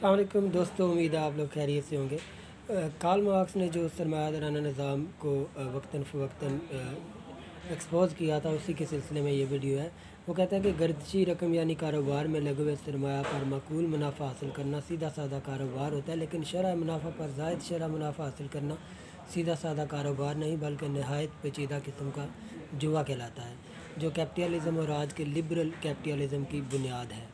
السلام علیکم دوستوں، امید ہے آپ لوگ خیریت سے ہوں گے۔ کارل مارکس نے جو سرمایہ دارانہ نظام کو وقتاً فوقتاً ایکسپوز کیا تھا، اسی کے سلسلے میں یہ ویڈیو ہے۔ وہ کہتا ہے کہ گردشی رقم یعنی کاروبار میں لگے ہوئے سرمایہ پر معقول منافع حاصل کرنا سیدھا سادہ کاروبار ہوتا ہے، لیکن شرح منافع پر زائد شرح منافع حاصل کرنا سیدھا سادہ کاروبار نہیں بلکہ نہایت پیچیدہ قسم کا جوا کہلاتا ہے، جو کیپٹلزم اور آج کے لبرل کیپٹلزم کی بنیاد ہے۔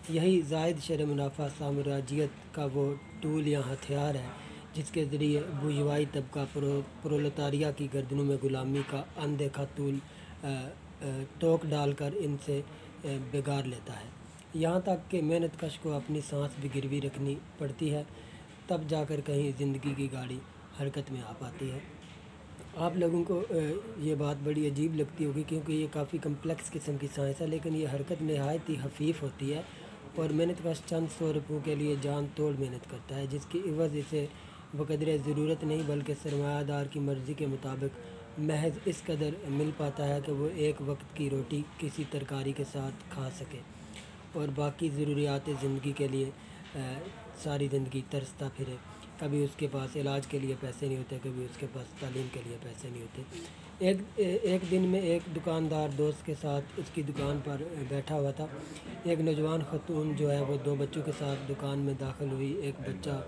یہی زائد شرح منافع سامراجیت کا وہ ٹول یا ہتھیار ہے جس کے ذریعے بورژوائی طبقہ پرولتاریہ کی گردنوں میں غلامی کا اندیکھا توک ڈال کر ان سے بگاڑ لیتا ہے، یہاں تک کہ محنت کش کو اپنی سانس بھی گروی رکھنی پڑتی ہے، تب جا کر کہیں زندگی کی گاڑی حرکت میں آ پاتی ہے۔ آپ لوگوں کو یہ بات بڑی عجیب لگتی ہوگی کیونکہ یہ کافی کمپلیکس قسم کی سائنس ہے، لیکن یہ حرکت نہایت ہی خفیف ہوتی ہے اور محنت کش چند سو روپوں کے لیے جان توڑ محنت کرتا ہے، جس کی عوض اسے بقدر ضرورت نہیں بلکہ سرمایہ دار کی مرضی کے مطابق محض اس قدر مل پاتا ہے کہ وہ ایک وقت کی روٹی کسی ترکاری کے ساتھ کھا سکے اور باقی ضروریات زندگی کے لیے ساری زندگی ترستا پھرے۔ کبھی اس کے پاس علاج کے لیے پیسے نہیں ہوتے، کبھی اس کے پاس تعلیم کے لیے پیسے نہیں ہوتے۔ ایک دن میں ایک دکاندار دوست کے ساتھ اس کی دکان پر بیٹھا ہوا تھا۔ ایک نوجوان خاتون جو ہے وہ دو بچوں کے ساتھ دکان میں داخل ہوئی۔ ایک بچہ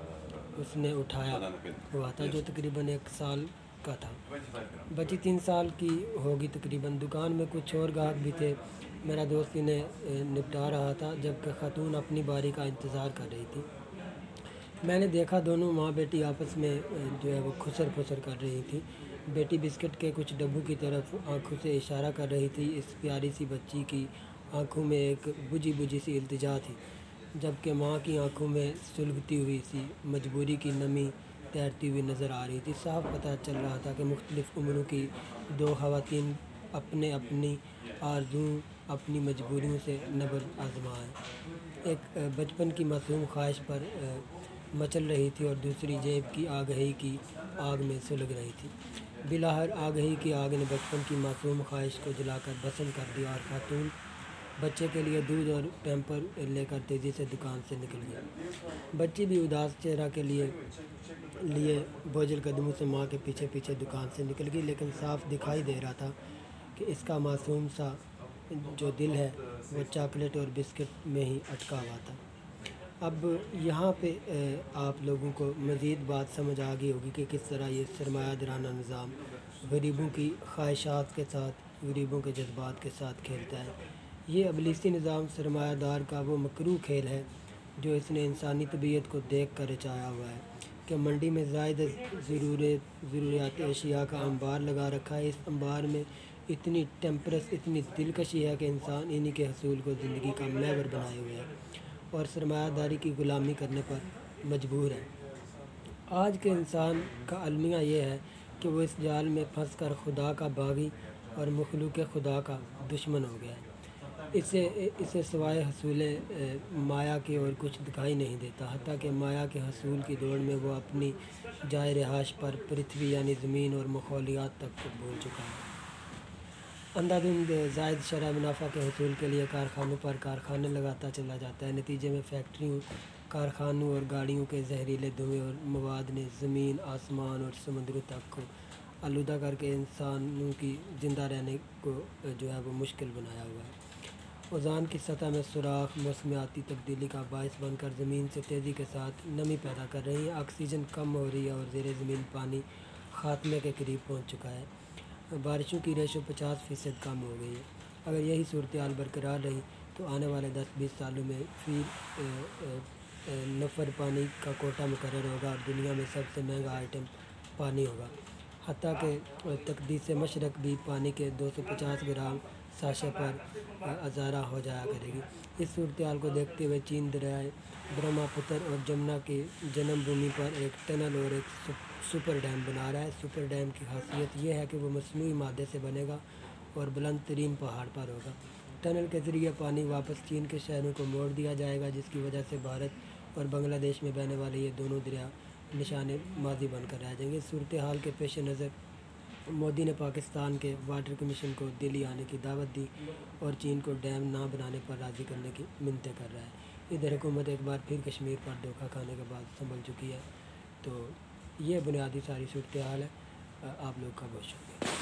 اس نے اٹھایا ہوا تھا جو تقریباً 1 سال کا تھا، بچی 3 سال کی ہوگی تقریباً۔ دکان میں کچھ اور گاہک بھی تھے۔ میرا دوست انہیں نپٹا رہا تھا جبکہ خاتون اپنی باری کا انتظار کر رہی تھی۔ میں نے دیکھا دونوں ماں بیٹی آپس میں جو ہے وہ خسر پھسر کر رہی تھی۔ بیٹی بسکٹ کے کچھ ڈبوں کی طرف آنکھوں سے اشارہ کر رہی تھی۔ اس پیاری سی بچی کی آنکھوں میں ایک بجھی بجھی سی التجا تھی، جبکہ ماں کی آنکھوں میں سلگتی ہوئی سی مجبوری کی نمی تیرتی ہوئی نظر آ رہی تھی۔ صاف پتہ چل رہا تھا کہ مختلف عمروں کی دو خواتین اپنی آرزوؤں، اپنی مجبوریوں سے نبرد آزما ہیں۔ ایک بچپن کی معصوم خواہش پر مچل رہی تھی اور دوسری جیب کی آگہی کی آگ میں سلگ رہی تھی۔ بالآخر آگہی کی آگ نے بچپن کی معصوم خواہش کو جلا کر بھسم کر دیا اور خاتون بچے کے لیے دودھ اور پیمپر لے کر تیزی سے دکان سے نکل گئی۔ بچی بھی اداس چہرہ کے لیے بوجھل قدموں سے ماں کے پیچھے پیچھے دکان سے نکل گئی، لیکن صاف دکھائی دے رہا تھا کہ اس کا معصوم سا جو دل ہے وہ چاکلیٹ اور بسکٹ میں ہی اٹکا ہوا تھا۔ اب یہاں پہ آپ لوگوں کو مزید بات سمجھ آ گئی ہوگی کہ کس طرح یہ سرمایہ دارانہ نظام غریبوں کی خواہشات کے ساتھ، غریبوں کے جذبات کے ساتھ کھیلتا ہے۔ یہ ابلیسی نظام سرمایہ دار کا وہ مکروہ کھیل ہے جو اس نے انسانی طبیعت کو دیکھ کر رچایا ہوا ہے کہ منڈی میں زائد ضروریات اشیاء کا انبار لگا رکھا ہے۔ اس انبار میں اتنی ٹیمپرس، اتنی دلکشی ہے کہ انسان انہی کے حصول کو زندگی کا محور بنائے ہوئے ہے اور سرمایہ داری کی غلامی کرنے پر مجبور ہے۔ آج کے انسان کا المیہ یہ ہے کہ وہ اس جال میں پھنس کر خدا کا باغی اور مخلوق خدا کا دشمن ہو گیا ہے۔ اسے سوائے حصول مایا کے اور کچھ دکھائی نہیں دیتا، حتیٰ کہ مایا کے حصول کی دوڑ میں وہ اپنی جائے رہائش پر پرتھوی یعنی زمین اور ماحولیات تک کو بھول چکا ہے۔ اندھا دھند زائد شرح منافع کے حصول کے لیے کارخانوں پر کارخانے لگاتا چلا جاتا ہے۔ نتیجے میں فیکٹریوں، کارخانوں اور گاڑیوں کے زہریلے دھوئیں اور مواد نے زمین، آسمان اور سمندروں تک کو آلودہ کر کے انسانوں کی زندہ رہنے کو جو ہے وہ مشکل بنایا ہوا ہے۔ اوزون کی سطح میں سوراخ موسمیاتی تبدیلی کا باعث بن کر زمین سے تیزی کے ساتھ نمی پیدا کر رہی ہیں۔ آکسیجن کم ہو رہی ہے اور زیر زمین پانی خاتمے کے قریب پہنچ چکا ہے۔ بارشوں کی ریشو 50% کم ہو گئی ہے۔ اگر یہی صورتحال برقرار رہی تو آنے والے 10-20 سالوں میں فی نفر پانی کا کوٹا مقرر ہوگا اور دنیا میں سب سے مہنگا آئٹم پانی ہوگا، حتیٰ کہ تقدیس مشرق بھی پانی کے 250 گرام ساشے پر ازارہ ہو جایا کرے گی۔ اس صورتحال کو دیکھتے ہوئے چین دریائے برہما پتر اور جمنا کی جنم بھومی پر ایک ٹنل اور ایک سپر ڈیم بنا رہا ہے۔ سپر ڈیم کی خاصیت یہ ہے کہ وہ مصنوعی مادے سے بنے گا اور بلند ترین پہاڑ پر ہوگا۔ ٹنل کے ذریعے پانی واپس چین کے شہروں کو موڑ دیا جائے گا، جس کی وجہ سے بھارت اور بنگلہ دیش میں بہنے والے یہ دونوں دریا نشان ماضی بن کر رہ جائیں گے۔ اس صورتحال کے پیش نظر مودی نے پاکستان کے واٹر کمیشن کو دلی آنے کی دعوت دی اور چین کو ڈیم نہ بنانے پر راضی کرنے کی منتیں کر رہا ہے۔ ادھر حکومت ایک بار پھر کشمیر پر دھوکہ کھانے کے بعد سنبھل چکی ہے۔ تو یہ بنیادی ساری صورتحال ہے۔ آپ لوگ کا بہت شکریہ۔